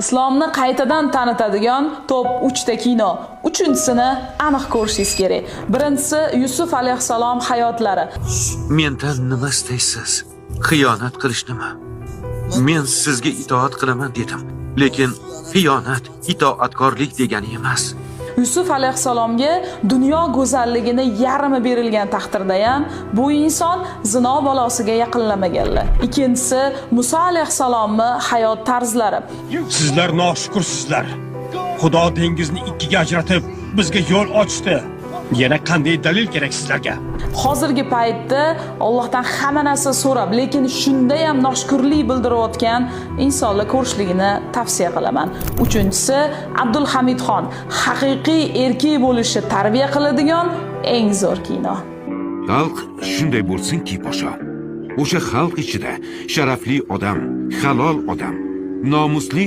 Islomni qaytadan tanitadigan top 3 ta kino. Uchinchisini aniq ko'rishingiz kerak. Birinchisi Yusuf alayhisalom hayotlari. Mendan nima istaysiz? Xiyonat qilishnimi? Men sizga itoat qilaman dedim, lekin xiyonat itoatkorlik degani emas. Yusuf alayhisalomga dunyo go'zalligini yarmi berilgan taqdirda ham bu inson zino balosiga yaqinlamaganlar. Ikkinchisi Musa alayhisalomning hayot tarzlari. Sizlar noshukursizlar. Xudo dengizni ikkiga ajratib bizga yo'l ochdi. Yana qanday dalil kerak sizlarga? Hozirgi paytda Allohdan hamma narsa so'rab, lekin shunda ham noshukrlik bildirayotgan insonlar ko'rishligini tavsiya qilaman. Uchinchisi Abdulhamidxon, haqiqiy erkak bo'lishi tarbiya qiladigan eng zo'r kino. Xalq shunday bo'lsin-ki, podsho. O'sha xalq ichida sharafli odam, halol odam, nomusli